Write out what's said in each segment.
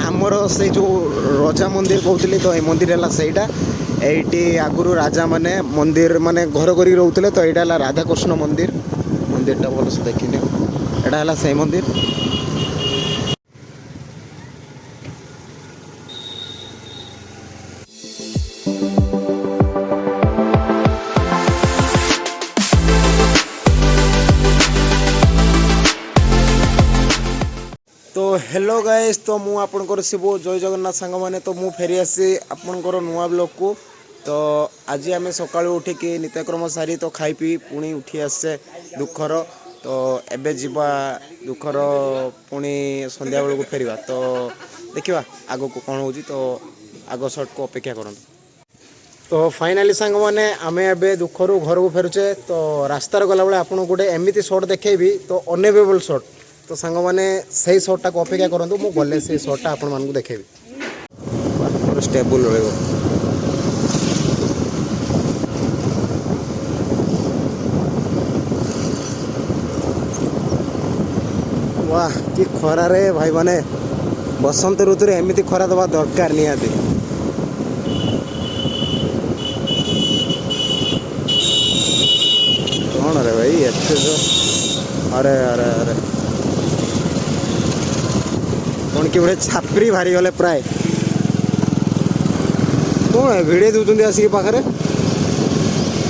आमर से जो रजा मंदिर कहते तो ये मंदिर है सहीटा ये आगुरी राजा माने मंदिर माने घर कर रोते तो यहाँ है राधाकृष्ण मंदिर मंदिरटा भल से देखने यहाँ है से मंदिर। तो हेलो गाइस, तो मु आपनकर शिव जय जगन्नाथ सांग माने तो मु फेरी आसी आपनकर नुआ ब्लॉग को। तो आज आम सका उठिकी नित्यक्रम सारी तो खाई पी पुणी उठी आसे दुखर तो एबे जीवा दुखर पुणी संध्या बेलू फेरवा तो देखा आग को कौन हो तो आग सर्ट को अपेक्षा करूँ। तो फाइनाली सांग मैंने आम ए दुखर घर को फेरुचे तो रास्तार गला बेले आपको गोटे एमती सर्ट देखी तो अनएवेबल सर्ट तो सांग मैंने से सर्टा को अपेक्षा करूँ मु गले से सर्टा आपण मानक देखेबी स्टेबल रही। वाह कि खरा रे भाई माने बसंत ऋतु एमती खरा दवा दरकार निहाती। कौन रे भाई एत जो अरे अरे अरे कौन कि गोटे छापरी बाहरी गले प्राय कौन है भिड़े दूसरी आसिक पाखे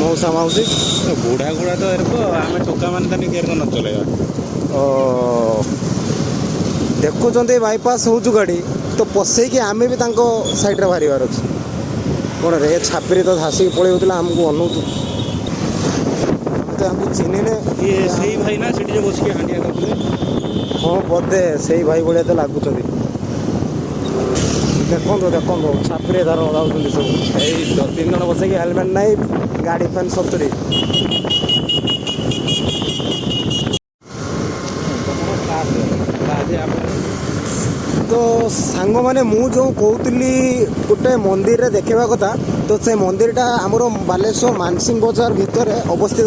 मौसा मौसी बुढ़ा गुड़ा तो आम टोका मान न चलेगा ओ देखुं बाईपास हो गाड़ी तो पसई कि आम भी सैड्रे बाहर अच्छे कौन रे छापरी तो धासिक पड़े होता आमको अनु हमको चिन्हने ये सही भाई ना सीटी बस के हांडिया करते हाँ बोधे से भाई भाई तो लगुच देखो देखो छापरे धार जाऊँ सब यही 3 जन बस हेलमेट ना गाड़ी फैन सतुरी तो सांग मैंने मु जो कहती गोटे मंदिर रे देखा कथा तो से मंदिरटा आमर बालेश्वर मानसिंह बजार भितर अवस्थित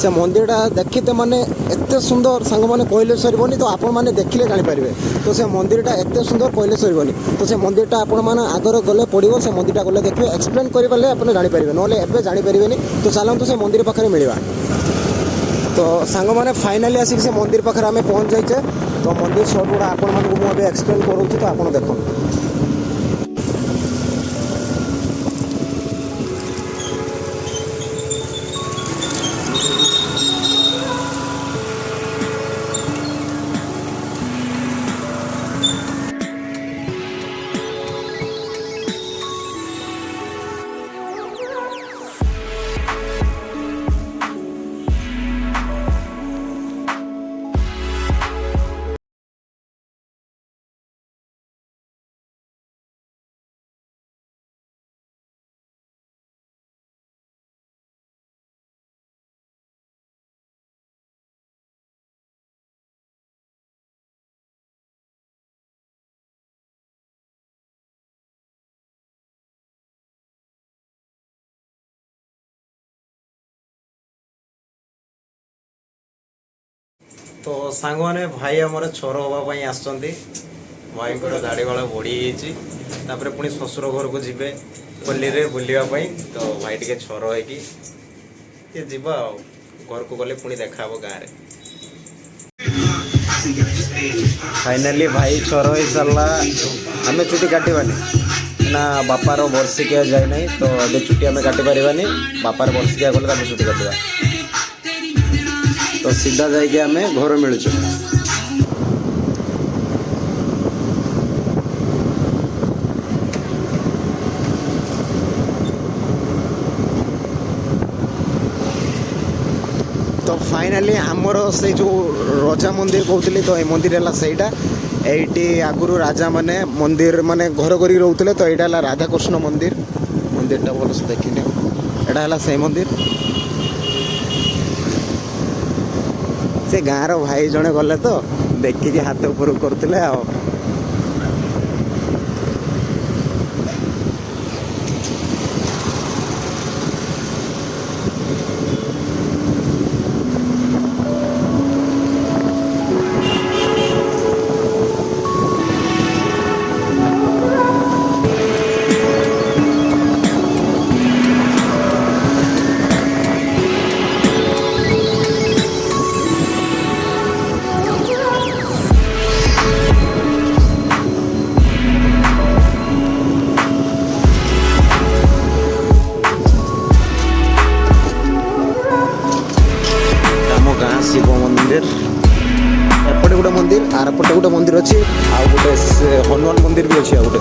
से मंदिरटा देखते माने एत सुंदर सांग मैंने कहले सरबनी तो आपण मैंने देखिले जानीपारे तो से मंदिरटा एत सुंदर कहले सरबनी तो से मंदिरटा आपण मैंने आगर गले पड़ो से मंदिरटा गले देखिए एक्सप्लेन करें आप जानीपारे ना एवं जानीपारे तो चलतु से मंदिर पाखे मिलवा। तो सांग मैंने फाइनाली आसिक से मंदिर पाखे आम पहुँच जाइए तो मंदिर सर्ट गुड़ा आपण मानक मुझे एक्सप्लेन करूँ तो आप देखो। तो सांग मैंने भाई आमर छोर हाँपाई आसुँच भाई को दाढ़ी वाला बढ़ी जापर पुणी शशुर घर को जीवे होली रे बुलापाई तो भाई टे छोर होगी जीवा घर को गले पुणी देखा गाँव में। फाइनाली भाई छोर हो सारा आम चुटी काटवानी ना बापार वर्षिकिया जाए ना तो अभी चुटी आम काटी पारानी बापार वर्षिकिया गले चुटी काटा तो सीधा जाइए आम घर मिलूँ। तो फाइनाली आमर से जो रजा मंदिर कहते तो ये मंदिर है सहीटा ये आगुरी राजा माने मंदिर माने घर कर रोते तो यहाँ है राधाकृष्ण मंदिर मंदिरटा भल से देखने यहाँ है से मंदिर। से गाँव भाई जड़े गले तो देखिकी हाथ ऊपर करते आ हनुमान मंदिर भी अच्छे गोटे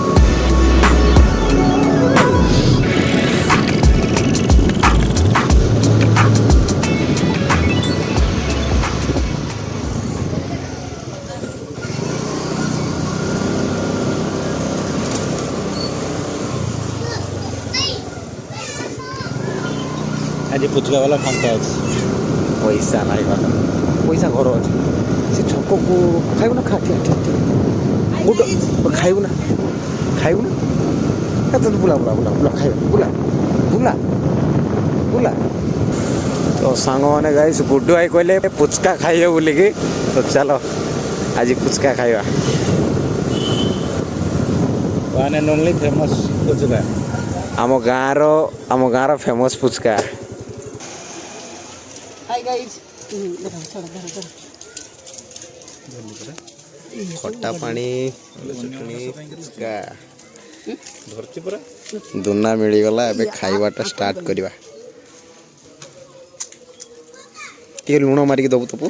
आज पुचका वाला फांका अच्छे पैसा नहीं बाबा पैसा घर अच्छे से छक को खाइबू ना खा ठीक ठीक ठीक गुड खाइबू ना तो बुला बुला बुला बुला खाइबा बुला बुला बुला तो सांग मैंने गाइस गुड्डू भाई कहले पुचका खाइए बोलिकी तो चलो आज पुचका खाइबा one and only famous puchka आम गाँव फेमस पुचका हाय गाइस खट्टा पानी चटनी पुचका धरती पूरा दुना मिलगला एबे खाइबाटा स्टार्ट करवा टे लुण मारिक दबु तपु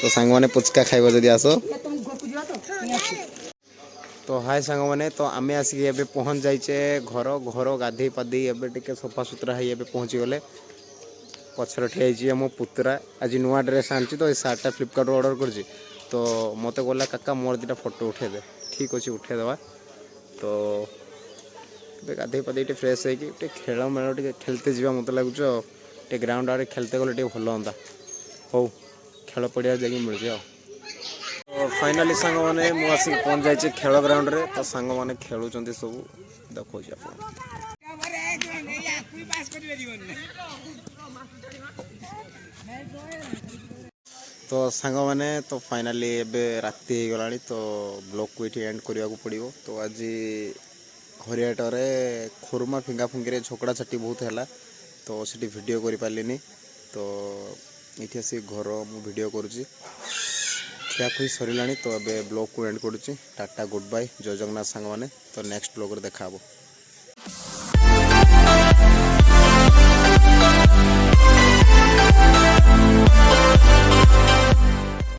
तो सांग मैंने पुचका खाइबा जदि आस तो हाय सांग मैंने तो आमे आसिक एबे पहुँच जाइचे घर घर गाधे पाधे एबे टिके सफा सुतरा है एबे पहुँची गले पछर ठिया मो पुतरा आज नुआ ड्रेस आनी तो ये सार्टा फ्लिपकार्ट ऑर्डर कर तो मत कहला काका मोर दुटा फोटो उठे दे ठीक अच्छे उठे देवा तो गाधे पाधे फ्रेश होगी खेल मेल खेलते जा मत लगुच ग्राउंड आड़े खेलते गले भल हाँ हो खेल पड़िया जाकि मिल जाए तो फाइनाली सांग मैंने मुझे पहुँच जाए खेल ग्राउंड रे तो सांग मैंने खेलुं सब देखो तो सांग मैंने तो फाइनाली एबे राति हो गला तो ब्लॉग को ये एंड करने को पड़ो तो आज हरियाटरे खुरमा फिंगा फिंगी झगड़ा छाटी बहुत है तो सीटी वीडियो कर पारे तो ये आसी घर मु वीडियो करुँची खियाखुई सरला तो एबे ब्लॉग को एंड करुँची टाटा गुड बाय जय जगन्नाथ सांग मैंने तो नेक्स्ट ब्लॉग देखा।